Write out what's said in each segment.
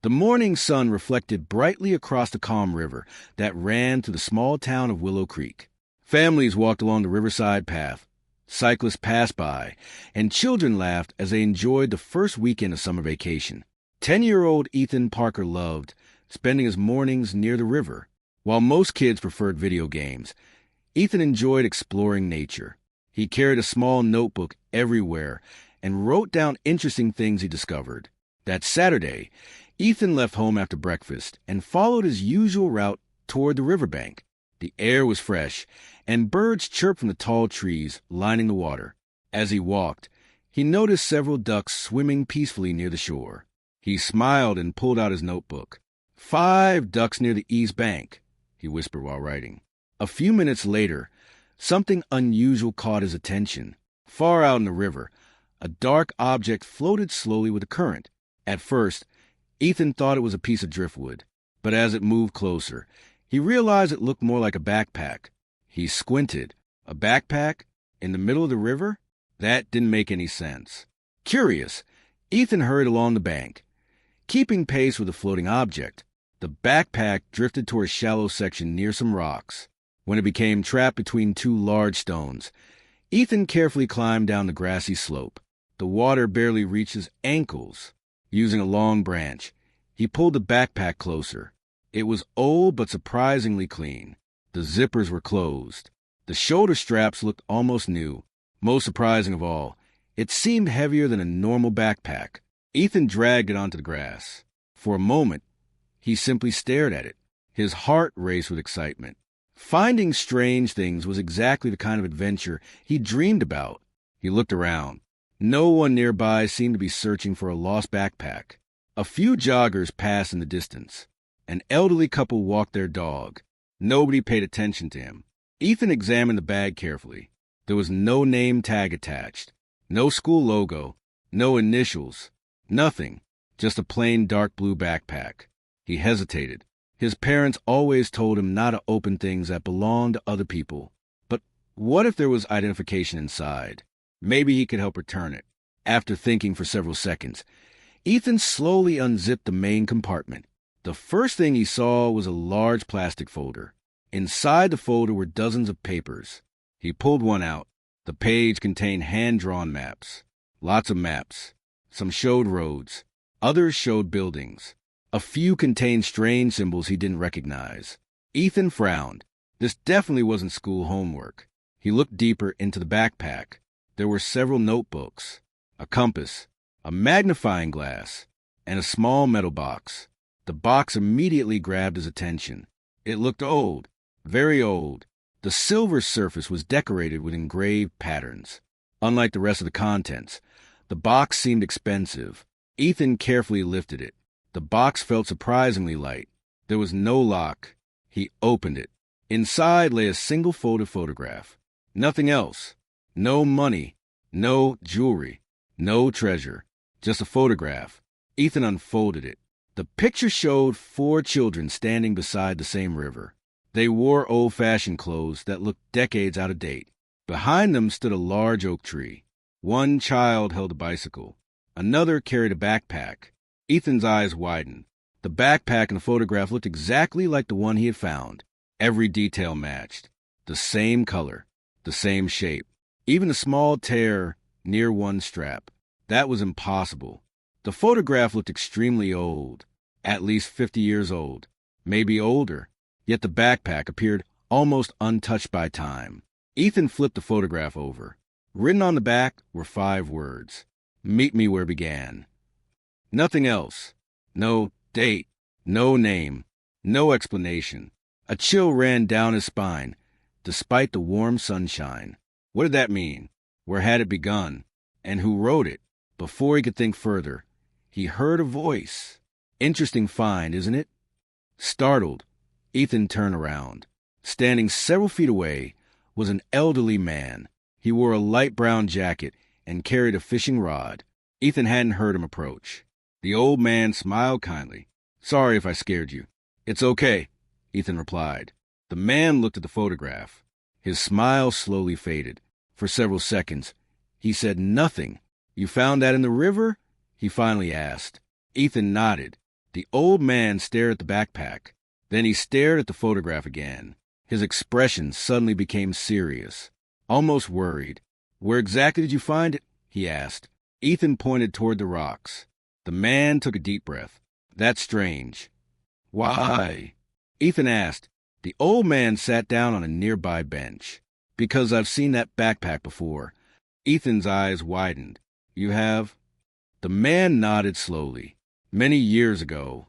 The morning sun reflected brightly across the calm river that ran through the small town of Willow Creek. Families walked along the riverside path. Cyclists passed by, and children laughed as they enjoyed the first weekend of summer vacation. 10-year-old Ethan Parker loved spending his mornings near the river. While most kids preferred video games, Ethan enjoyed exploring nature. He carried a small notebook everywhere and wrote down interesting things he discovered. That Saturday, Ethan left home after breakfast and followed his usual route toward the riverbank. The air was fresh, and birds chirped from the tall trees lining the water. As he walked, he noticed several ducks swimming peacefully near the shore. He smiled and pulled out his notebook. 5 ducks near the east bank, he whispered while writing. A few minutes later, something unusual caught his attention. Far out in the river, a dark object floated slowly with the current. At first, Ethan thought it was a piece of driftwood, but as it moved closer, he realized it looked more like a backpack. He squinted. A backpack? In the middle of the river? That didn't make any sense. Curious, Ethan hurried along the bank, keeping pace with the floating object. The backpack drifted toward a shallow section near some rocks. When it became trapped between 2 large stones, Ethan carefully climbed down the grassy slope. The water barely reached his ankles. Using a long branch, he pulled the backpack closer. It was old but surprisingly clean. The zippers were closed. The shoulder straps looked almost new. Most surprising of all, it seemed heavier than a normal backpack. Ethan dragged it onto the grass. For a moment, he simply stared at it. His heart raced with excitement. Finding strange things was exactly the kind of adventure he dreamed about. He looked around. No one nearby seemed to be searching for a lost backpack. A few joggers passed in the distance. An elderly couple walked their dog. Nobody paid attention to him. Ethan examined the bag carefully. There was no name tag attached, no school logo, no initials, nothing, just a plain dark blue backpack. He hesitated. His parents always told him not to open things that belonged to other people. But what if there was identification inside? Maybe he could help return it. After thinking for several seconds, Ethan slowly unzipped the main compartment. The first thing he saw was a large plastic folder. Inside the folder were dozens of papers. He pulled one out. The page contained hand-drawn maps. Lots of maps. Some showed roads. Others showed buildings. A few contained strange symbols he didn't recognize. Ethan frowned. This definitely wasn't school homework. He looked deeper into the backpack. There were several notebooks, a compass, a magnifying glass, and a small metal box. The box immediately grabbed his attention. It looked old, very old. The silver surface was decorated with engraved patterns. Unlike the rest of the contents, the box seemed expensive. Ethan carefully lifted it. The box felt surprisingly light. There was no lock. He opened it. Inside lay a single folded photograph. Nothing else. No money, no jewelry, no treasure, just a photograph. Ethan unfolded it. The picture showed 4 children standing beside the same river. They wore old-fashioned clothes that looked decades out of date. Behind them stood a large oak tree. One child held a bicycle. Another carried a backpack. Ethan's eyes widened. The backpack in the photograph looked exactly like the one he had found. Every detail matched. The same color, the same shape. Even a small tear near one strap. That was impossible. The photograph looked extremely old, at least 50 years old, maybe older, yet the backpack appeared almost untouched by time. Ethan flipped the photograph over. Written on the back were 5 words. Meet me where it began. Nothing else. No date, no name, no explanation. A chill ran down his spine, despite the warm sunshine. What did that mean? Where had it begun? And who wrote it? Before he could think further, he heard a voice. Interesting find, isn't it? Startled, Ethan turned around. Standing several feet away was an elderly man. He wore a light brown jacket and carried a fishing rod. Ethan hadn't heard him approach. The old man smiled kindly. Sorry if I scared you. It's okay, Ethan replied. The man looked at the photograph. His smile slowly faded. For several seconds, he said nothing. You found that in the river? He finally asked. Ethan nodded. The old man stared at the backpack. Then he stared at the photograph again. His expression suddenly became serious, almost worried. "Where exactly did you find it?" he asked. Ethan pointed toward the rocks. The man took a deep breath. "That's strange." "Why?" Ethan asked. The old man sat down on a nearby bench. "Because I've seen that backpack before." Ethan's eyes widened. "You have?" The man nodded slowly. "Many years ago."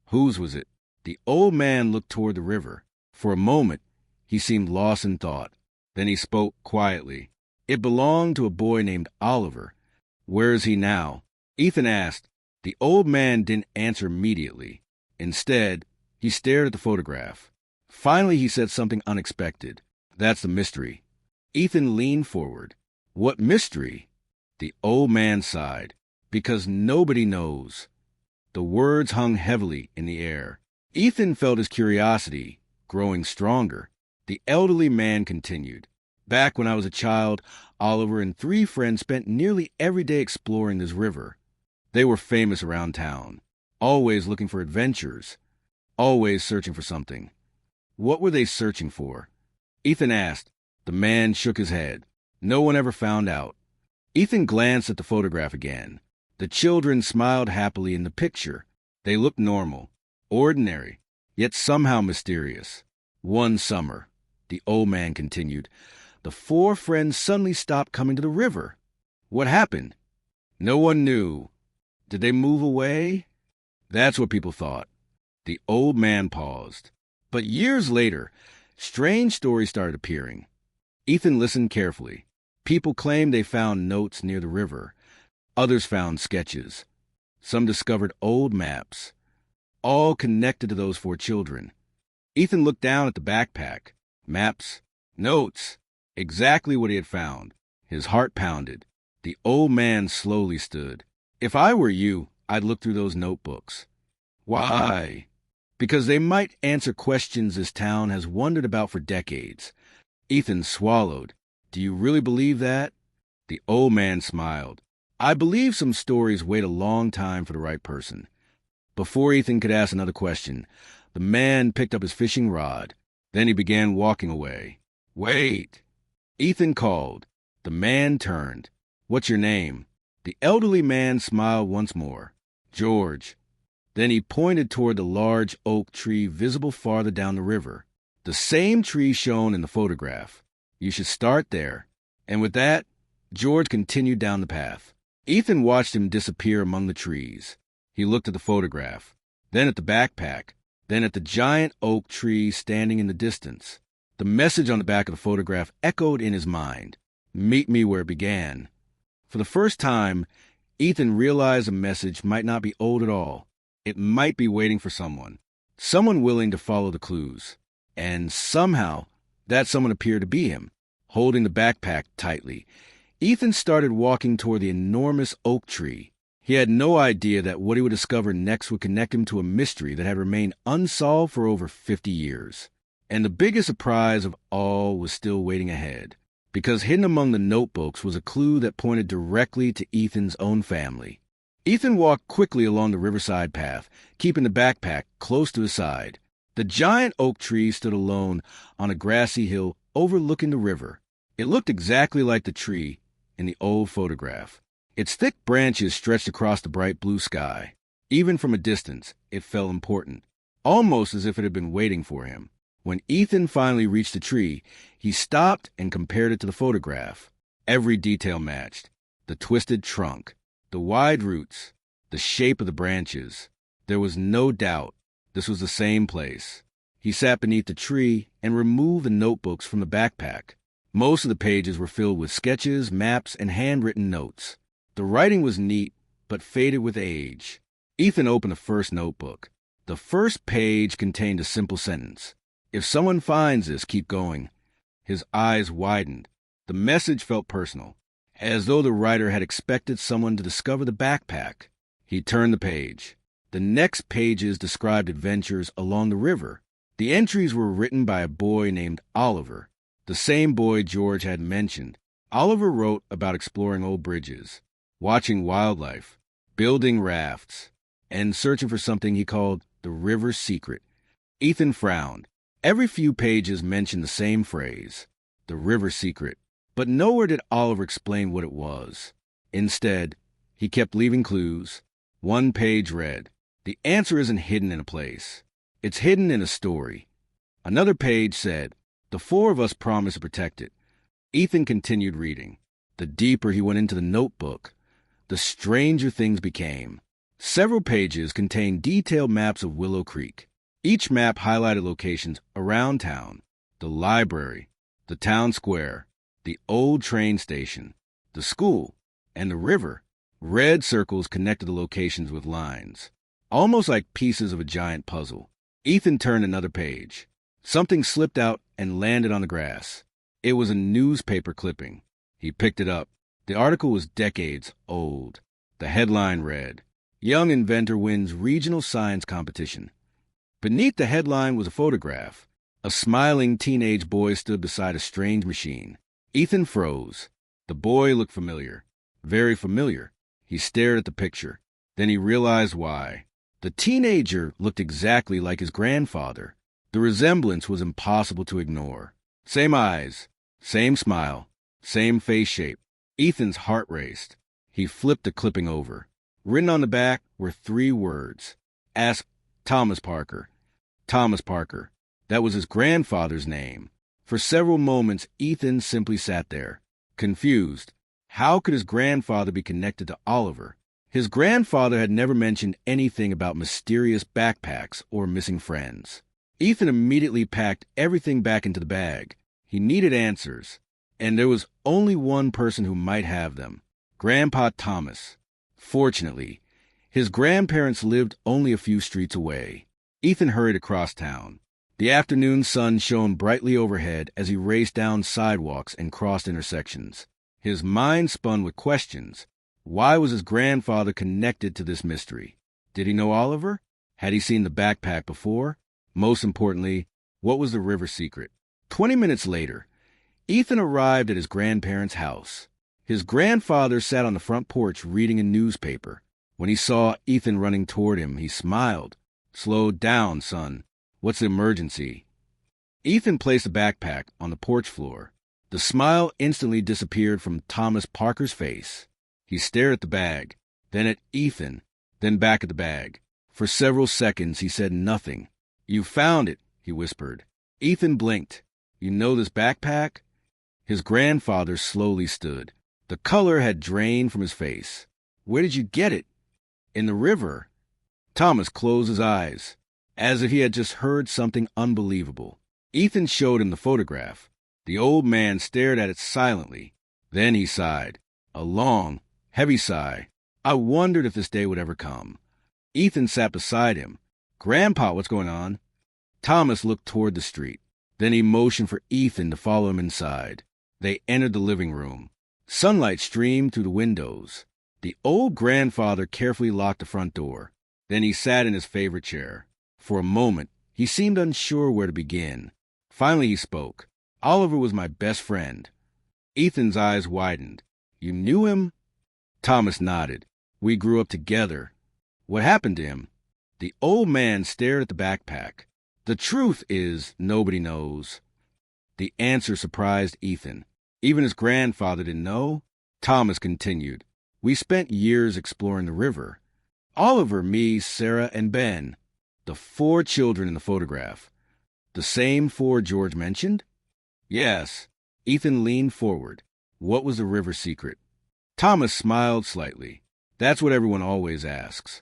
"Whose was it?" The old man looked toward the river. For a moment, he seemed lost in thought. Then he spoke quietly. "It belonged to a boy named Oliver." "Where is he now?" Ethan asked. The old man didn't answer immediately. Instead, he stared at the photograph. Finally, he said something unexpected. "That's the mystery." Ethan leaned forward. "What mystery?" The old man sighed. "Because nobody knows." The words hung heavily in the air. Ethan felt his curiosity growing stronger. The elderly man continued. "Back when I was a child, Oliver and 3 friends spent nearly every day exploring this river. They were famous around town, always looking for adventures, always searching for something." "What were they searching for?" Ethan asked. The man shook his head. "No one ever found out." Ethan glanced at the photograph again. The children smiled happily in the picture. They looked normal, ordinary, yet somehow mysterious. "One summer," the old man continued, "the 4 friends suddenly stopped coming to the river." "What happened?" "No one knew." "Did they move away?" "That's what people thought." The old man paused. But years later, strange stories started appearing. Ethan listened carefully. People claimed they found notes near the river. Others found sketches. Some discovered old maps, all connected to those 4 children. Ethan looked down at the backpack. Maps, notes, exactly what he had found. His heart pounded. The old man slowly stood. "If I were you, I'd look through those notebooks." "Why?" "Because they might answer questions this town has wondered about for decades." Ethan swallowed. "Do you really believe that?" The old man smiled. "I believe some stories wait a long time for the right person." Before Ethan could ask another question, the man picked up his fishing rod. Then he began walking away. "Wait!" Ethan called. The man turned. "What's your name?" The elderly man smiled once more. "George." Then he pointed toward the large oak tree visible farther down the river. The same tree shown in the photograph. "You should start there." And with that, George continued down the path. Ethan watched him disappear among the trees. He looked at the photograph, then at the backpack, then at the giant oak tree standing in the distance. The message on the back of the photograph echoed in his mind. "Meet me where it began." For the first time, Ethan realized the message might not be old at all. It might be waiting for someone willing to follow the clues. And somehow, that someone appeared to be him, holding the backpack tightly. Ethan started walking toward the enormous oak tree. He had no idea that what he would discover next would connect him to a mystery that had remained unsolved for over 50 years. And the biggest surprise of all was still waiting ahead, because hidden among the notebooks was a clue that pointed directly to Ethan's own family. Ethan walked quickly along the riverside path, keeping the backpack close to his side. The giant oak tree stood alone on a grassy hill overlooking the river. It looked exactly like the tree in the old photograph. Its thick branches stretched across the bright blue sky. Even from a distance, it felt important, almost as if it had been waiting for him. When Ethan finally reached the tree, he stopped and compared it to the photograph. Every detail matched. The twisted trunk, the wide roots, the shape of the branches. There was no doubt this was the same place. He sat beneath the tree and removed the notebooks from the backpack. Most of the pages were filled with sketches, maps, and handwritten notes. The writing was neat, but faded with age. Ethan opened the first notebook. The first page contained a simple sentence. "If someone finds this, keep going." His eyes widened. The message felt personal, as though the writer had expected someone to discover the backpack. He turned the page. The next pages described adventures along the river. The entries were written by a boy named Oliver, the same boy George had mentioned. Oliver wrote about exploring old bridges, watching wildlife, building rafts, and searching for something he called the river's secret. Ethan frowned. Every few pages mentioned the same phrase, the river's secret, but nowhere did Oliver explain what it was. Instead, he kept leaving clues. One page read, "The answer isn't hidden in a place. It's hidden in a story." Another page said, "The four of us promise to protect it." Ethan continued reading. The deeper he went into the notebook, the stranger things became. Several pages contained detailed maps of Willow Creek. Each map highlighted locations around town: the library, the town square, the old train station, the school, and the river. Red circles connected the locations with lines, almost like pieces of a giant puzzle. Ethan turned another page. Something slipped out and landed on the grass. It was a newspaper clipping. He picked it up. The article was decades old. The headline read, "Young Inventor Wins Regional Science Competition." Beneath the headline was a photograph. A smiling teenage boy stood beside a strange machine. Ethan froze. The boy looked familiar. Very familiar. He stared at the picture. Then he realized why. The teenager looked exactly like his grandfather. The resemblance was impossible to ignore. Same eyes, same smile, same face shape. Ethan's heart raced. He flipped the clipping over. Written on the back were 3 words. "Ask Thomas Parker." Thomas Parker. That was his grandfather's name. For several moments, Ethan simply sat there, confused. How could his grandfather be connected to Oliver? His grandfather had never mentioned anything about mysterious backpacks or missing friends. Ethan immediately packed everything back into the bag. He needed answers, and there was only one person who might have them: Grandpa Thomas. Fortunately, his grandparents lived only a few streets away. Ethan hurried across town. The afternoon sun shone brightly overhead as he raced down sidewalks and crossed intersections. His mind spun with questions. Why was his grandfather connected to this mystery? Did he know Oliver? Had he seen the backpack before? Most importantly, what was the river secret? 20 minutes later, Ethan arrived at his grandparents' house. His grandfather sat on the front porch reading a newspaper. When he saw Ethan running toward him, he smiled. "Slow down, son. What's the emergency?" Ethan placed the backpack on the porch floor. The smile instantly disappeared from Thomas Parker's face. He stared at the bag, then at Ethan, then back at the bag. For several seconds he said nothing. "You found it," he whispered. Ethan blinked. "You know this backpack?" His grandfather slowly stood. The color had drained from his face. "Where did you get it?" "In the river." Thomas closed his eyes, as if he had just heard something unbelievable. Ethan showed him the photograph. The old man stared at it silently. Then he sighed. A long, heavy sigh. I wondered if this day would ever come. Ethan sat beside him. "Grandpa, what's going on?" Thomas looked toward the street. Then he motioned for Ethan to follow him inside. They entered the living room. Sunlight streamed through the windows. The old grandfather carefully locked the front door. Then he sat in his favorite chair. For a moment, he seemed unsure where to begin. Finally he spoke. "Oliver was my best friend." Ethan's eyes widened. "You knew him?" Thomas nodded. "We grew up together." "What happened to him?" The old man stared at the backpack. "The truth is, nobody knows." The answer surprised Ethan. Even his grandfather didn't know? Thomas continued. "We spent years exploring the river. Oliver, me, Sarah, and Ben. The 4 children in the photograph. The same 4 George mentioned?" "Yes." Ethan leaned forward. "What was the river secret?" Thomas smiled slightly. "That's what everyone always asks."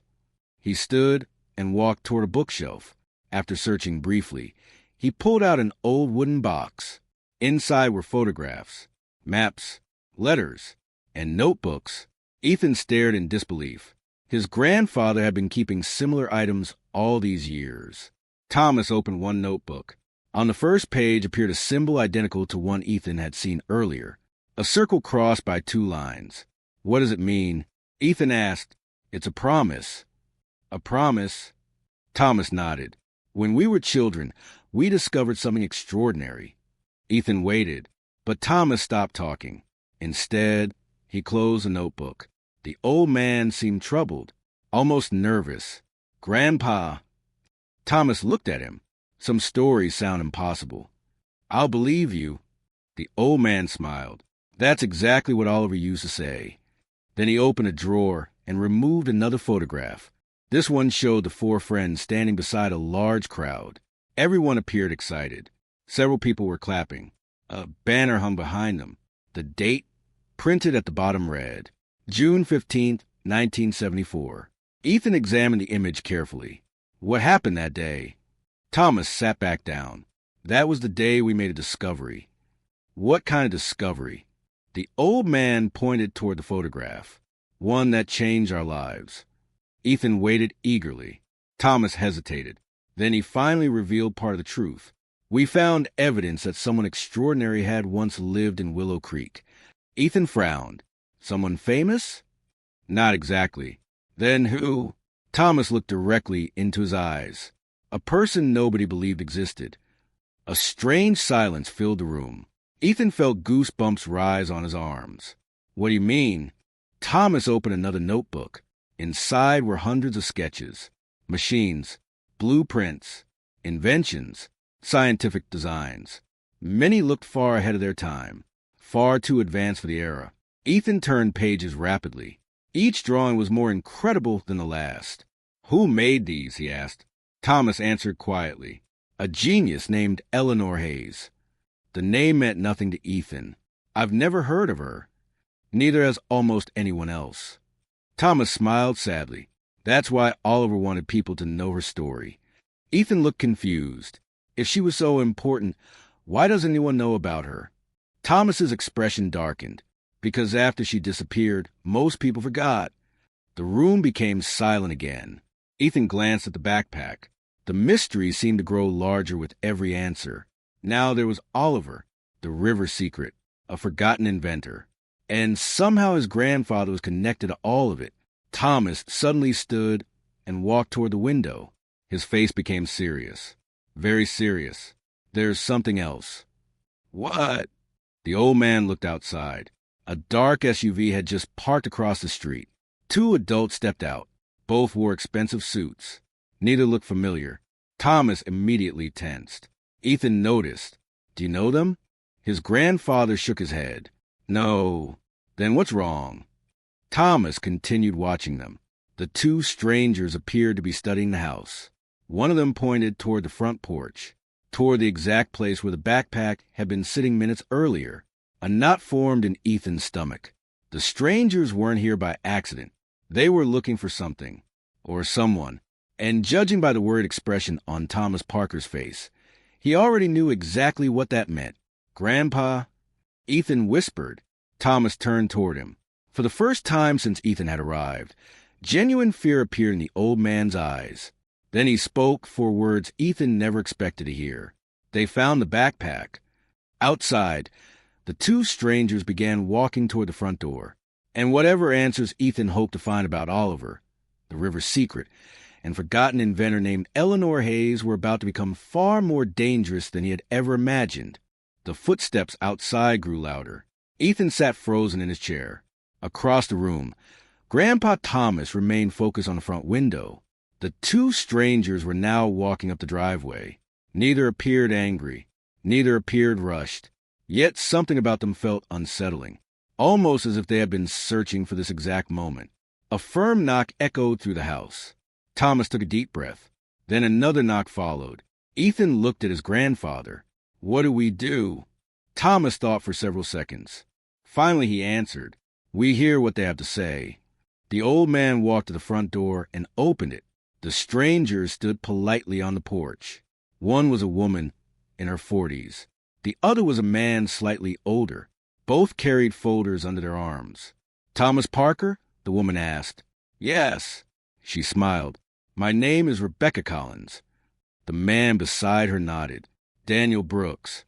He stood and walked toward a bookshelf. After searching briefly, he pulled out an old wooden box. Inside were photographs, maps, letters, and notebooks. Ethan stared in disbelief. His grandfather had been keeping similar items all these years. Thomas opened one notebook. On the first page appeared a symbol identical to one Ethan had seen earlier, a circle crossed by 2 lines. "What does it mean?" Ethan asked. "It's a promise." "A promise?" Thomas nodded. "When we were children, we discovered something extraordinary." Ethan waited, but Thomas stopped talking. Instead, he closed the notebook. The old man seemed troubled. almost nervous. "Grandpa." Thomas looked at him. "Some stories sound impossible." "I'll believe you." The old man smiled. "That's exactly what Oliver used to say." Then he opened a drawer and removed another photograph. This one showed the four friends standing beside a large crowd. Everyone appeared excited. Several people were clapping. A banner hung behind them. The date, printed at the bottom, read, June 15th, 1974. Ethan examined the image carefully. "What happened that day?" Thomas sat back down. "That was the day we made a discovery." "What kind of discovery?" The old man pointed toward the photograph. "One that changed our lives." Ethan waited eagerly. Thomas hesitated. Then he finally revealed part of the truth. "We found evidence that someone extraordinary had once lived in Willow Creek." Ethan frowned. "Someone famous?" "Not exactly." "Then who?" Thomas looked directly into his eyes. "A person nobody believed existed." A strange silence filled the room. Ethan felt goosebumps rise on his arms. "What do you mean?" Thomas opened another notebook. Inside were hundreds of sketches, machines, blueprints, inventions, scientific designs. Many looked far ahead of their time, far too advanced for the era. Ethan turned pages rapidly. Each drawing was more incredible than the last. "Who made these?" he asked. Thomas answered quietly. "A genius named Eleanor Hayes." The name meant nothing to Ethan. "I've never heard of her." Neither has almost anyone else. Thomas smiled sadly. That's why Oliver wanted people to know her story. Ethan looked confused. If she was so important, why doesn't anyone know about her? Thomas's expression darkened. Because after she disappeared, most people forgot. The room became silent again. Ethan glanced at the backpack. The mystery seemed to grow larger with every answer. Now there was Oliver, the river secret, a forgotten inventor. And somehow his grandfather was connected to all of it. Thomas suddenly stood and walked toward the window. His face became serious. Very serious. "There's something else." "What?" The old man looked outside. A dark SUV had just parked across the street. Two adults stepped out. Both wore expensive suits. Neither looked familiar. Thomas immediately tensed. Ethan noticed. "Do you know them?" His grandfather shook his head. "No." "Then what's wrong?" Thomas continued watching them. The two strangers appeared to be studying the house. One of them pointed toward the front porch, toward the exact place where the backpack had been sitting minutes earlier. A knot formed in Ethan's stomach. The strangers weren't here by accident. They were looking for something, or someone. And judging by the worried expression on Thomas Parker's face, he already knew exactly what that meant. "Grandpa?" Ethan whispered. Thomas turned toward him. For the first time since Ethan had arrived, genuine fear appeared in the old man's eyes. Then he spoke 4 words Ethan never expected to hear. "They found the backpack." Outside, the two strangers began walking toward the front door. And whatever answers Ethan hoped to find about Oliver, the river's secret, and forgotten inventor named Eleanor Hayes were about to become far more dangerous than he had ever imagined. The footsteps outside grew louder. Ethan sat frozen in his chair. Across the room, Grandpa Thomas remained focused on the front window. The two strangers were now walking up the driveway. Neither appeared angry. Neither appeared rushed. Yet something about them felt unsettling, almost as if they had been searching for this exact moment. A firm knock echoed through the house. Thomas took a deep breath. Then another knock followed. Ethan looked at his grandfather. "What do we do?" Thomas thought for several seconds. Finally he answered, "We hear what they have to say." The old man walked to the front door and opened it. The strangers stood politely on the porch. One was a woman in her 40s. The other was a man slightly older. Both carried folders under their arms. "Thomas Parker?" the woman asked. "Yes." She smiled. "My name is Rebecca Collins." The man beside her nodded. "Daniel Brooks."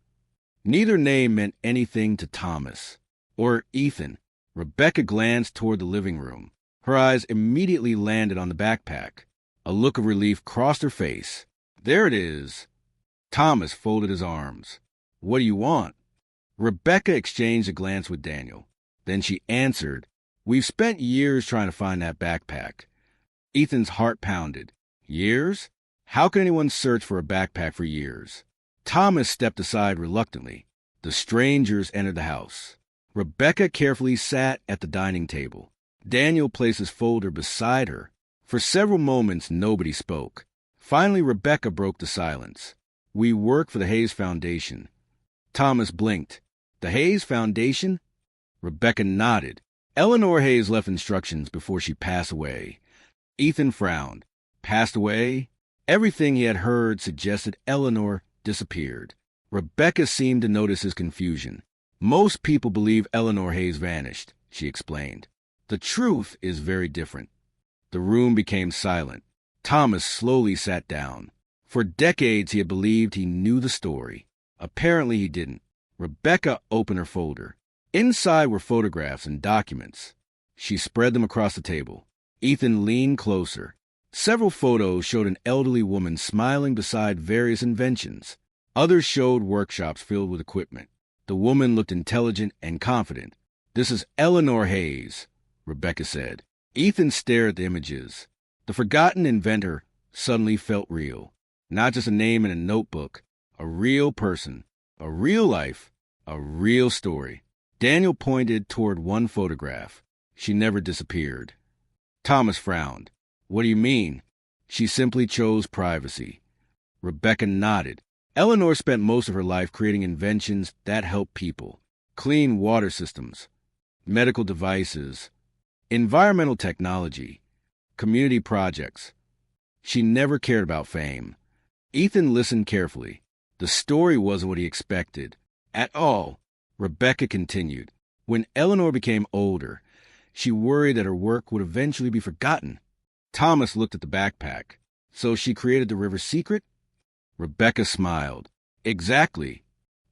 Neither name meant anything to Thomas or Ethan. Rebecca glanced toward the living room. Her eyes immediately landed on the backpack. A look of relief crossed her face. "There it is." Thomas folded his arms. "What do you want?" Rebecca exchanged a glance with Daniel. Then she answered, "We've spent years trying to find that backpack." Ethan's heart pounded. Years? How can anyone search for a backpack for years? Thomas stepped aside reluctantly. The strangers entered the house. Rebecca carefully sat at the dining table. Daniel placed his folder beside her. For several moments, nobody spoke. Finally, Rebecca broke the silence. We work for the Hayes Foundation. Thomas blinked. The Hayes Foundation? Rebecca nodded. Eleanor Hayes left instructions before she passed away. Ethan frowned. Passed away? Everything he had heard suggested Eleanor disappeared. Rebecca seemed to notice his confusion. Most people believe Eleanor Hayes vanished, she explained. The truth is very different. The room became silent. Thomas slowly sat down. For decades he had believed he knew the story. Apparently he didn't. Rebecca opened her folder. Inside were photographs and documents. She spread them across the table. Ethan leaned closer. Several photos showed an elderly woman smiling beside various inventions. Others showed workshops filled with equipment. The woman looked intelligent and confident. "This is Eleanor Hayes," Rebecca said. Ethan stared at the images. The forgotten inventor suddenly felt real. Not just a name in a notebook. A real person. A real life. A real story. Daniel pointed toward one photograph. She never disappeared. Thomas frowned. "What do you mean?" "She simply chose privacy." Rebecca nodded. Eleanor spent most of her life creating inventions that help people. Clean water systems, medical devices, environmental technology, community projects. She never cared about fame. Ethan listened carefully. The story wasn't what he expected. At all. Rebecca continued. When Eleanor became older, she worried that her work would eventually be forgotten. Thomas looked at the backpack. So she created the river secret? Rebecca smiled. Exactly.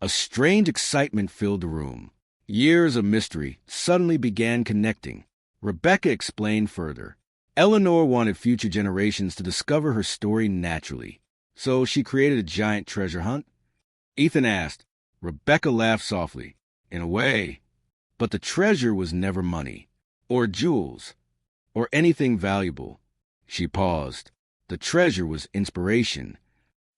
A strange excitement filled the room. Years of mystery suddenly began connecting. Rebecca explained further. Eleanor wanted future generations to discover her story naturally. So she created a giant treasure hunt? Ethan asked. Rebecca laughed softly. In a way. But the treasure was never money, or jewels, or anything valuable. She paused. The treasure was inspiration.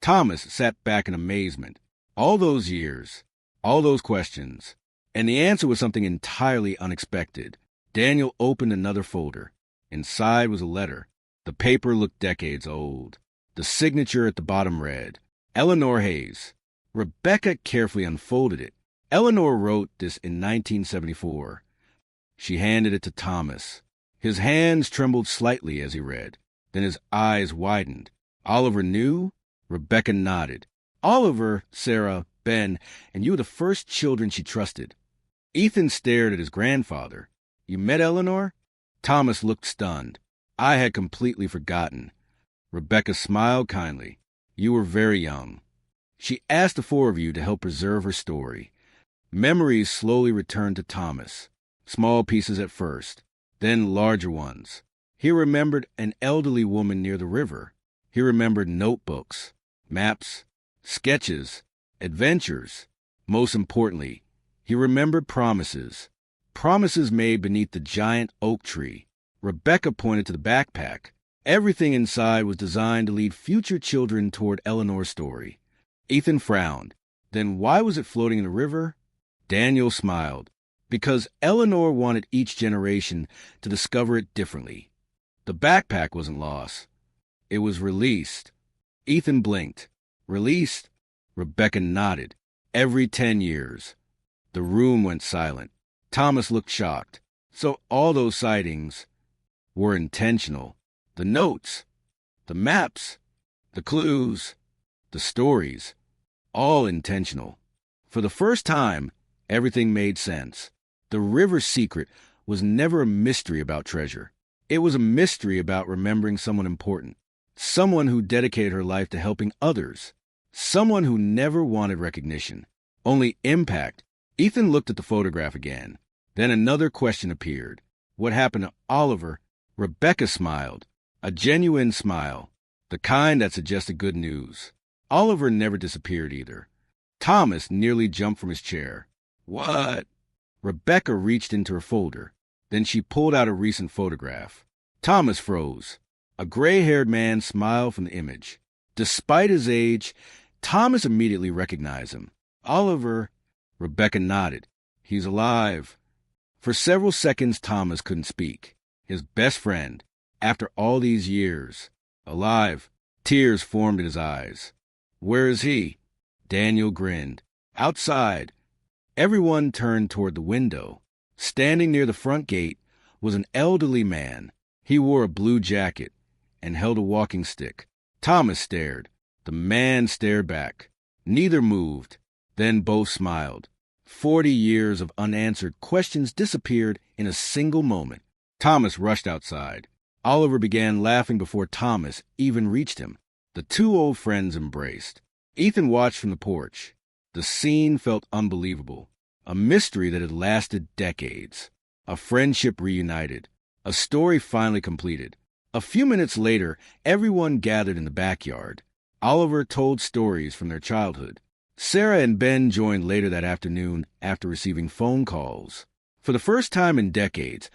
Thomas sat back in amazement. All those years, all those questions, and the answer was something entirely unexpected. Daniel opened another folder. Inside was a letter. The paper looked decades old. The signature at the bottom read, Eleanor Hayes. Rebecca carefully unfolded it. Eleanor wrote this in 1974. She handed it to Thomas. His hands trembled slightly as he read. Then his eyes widened. Oliver knew? Rebecca nodded. Oliver, Sarah, Ben, and you were the first children she trusted. Ethan stared at his grandfather. You met Eleanor? Thomas looked stunned. I had completely forgotten. Rebecca smiled kindly. You were very young. She asked the four of you to help preserve her story. Memories slowly returned to Thomas. Small pieces at first, then larger ones. He remembered an elderly woman near the river. He remembered notebooks, maps, sketches, adventures. Most importantly, he remembered promises. Promises made beneath the giant oak tree. Rebecca pointed to the backpack. Everything inside was designed to lead future children toward Eleanor's story. Ethan frowned. Then why was it floating in the river? Daniel smiled. Because Eleanor wanted each generation to discover it differently. The backpack wasn't lost. It was released. Ethan blinked. Released? Rebecca nodded. Every 10 years. The room went silent. Thomas looked shocked. So all those sightings were intentional. The notes, the maps, the clues, the stories, all intentional. For the first time, everything made sense. The river secret was never a mystery about treasure. It was a mystery about remembering someone important. Someone who dedicated her life to helping others. Someone who never wanted recognition, only impact. Ethan looked at the photograph again. Then another question appeared. What happened to Oliver? Rebecca smiled. A genuine smile. The kind that suggested good news. Oliver never disappeared either. Thomas nearly jumped from his chair. What? Rebecca reached into her folder. Then she pulled out a recent photograph. Thomas froze. A gray-haired man smiled from the image. Despite his age, Thomas immediately recognized him. Oliver, Rebecca nodded. He's alive. For several seconds, Thomas couldn't speak. His best friend, after all these years, alive. Tears formed in his eyes. Where is he? Daniel grinned. Outside. Everyone turned toward the window. Standing near the front gate was an elderly man. He wore a blue jacket and held a walking stick. Thomas stared. The man stared back. Neither moved. Then both smiled. 40 years of unanswered questions disappeared in a single moment. Thomas rushed outside. Oliver began laughing before Thomas even reached him. The two old friends embraced. Ethan watched from the porch. The scene felt unbelievable. A mystery that had lasted decades. A friendship reunited. A story finally completed. A few minutes later, everyone gathered in the backyard. Oliver told stories from their childhood. Sarah and Ben joined later that afternoon after receiving phone calls. For the first time in decades,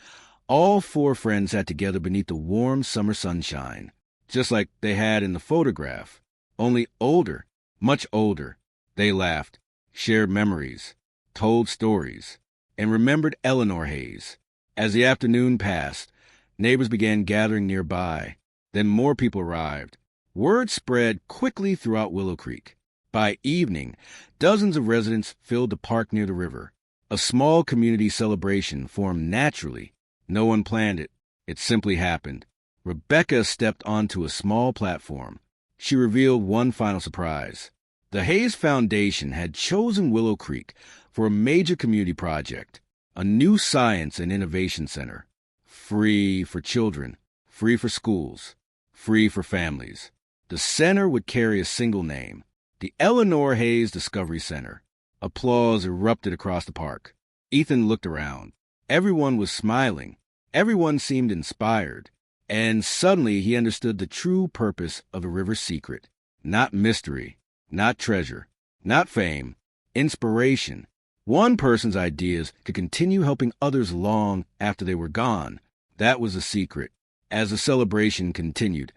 all four friends sat together beneath the warm summer sunshine, just like they had in the photograph, only older, much older. They laughed, shared memories, told stories, and remembered Eleanor Hayes. As the afternoon passed, neighbors began gathering nearby. Then more people arrived. Word spread quickly throughout Willow Creek. By evening, dozens of residents filled the park near the river. A small community celebration formed naturally. No one planned it. It simply happened. Rebecca stepped onto a small platform. She revealed one final surprise. The Hayes Foundation had chosen Willow Creek for a major community project, a new science and innovation center. Free for children, free for schools, free for families. The center would carry a single name, the Eleanor Hayes Discovery Center. Applause erupted across the park. Ethan looked around. Everyone was smiling. Everyone seemed inspired. And suddenly he understood the true purpose of the river's secret. Not mystery, not treasure, not fame, inspiration. One person's ideas could continue helping others long after they were gone. That was the secret. As the celebration continued,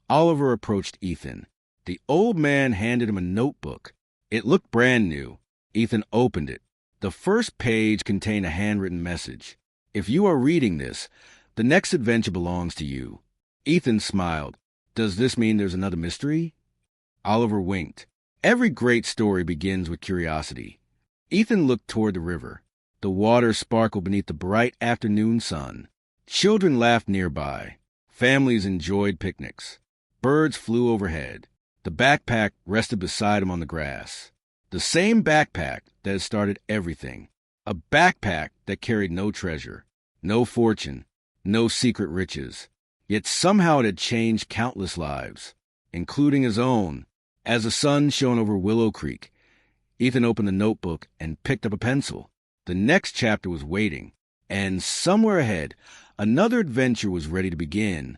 Oliver approached Ethan. The old man handed him a notebook. It looked brand new. Ethan opened it. The first page contained a handwritten message. If you are reading this, the next adventure belongs to you. Ethan smiled. Does this mean there's another mystery? Oliver winked. Every great story begins with curiosity. Ethan looked toward the river. The water sparkled beneath the bright afternoon sun. Children laughed nearby. Families enjoyed picnics. Birds flew overhead. The backpack rested beside him on the grass. The same backpack that had started everything. A backpack that carried no treasure, no fortune, no secret riches. Yet somehow it had changed countless lives, including his own. As the sun shone over Willow Creek, Ethan opened the notebook and picked up a pencil. The next chapter was waiting, and somewhere ahead, another adventure was ready to begin.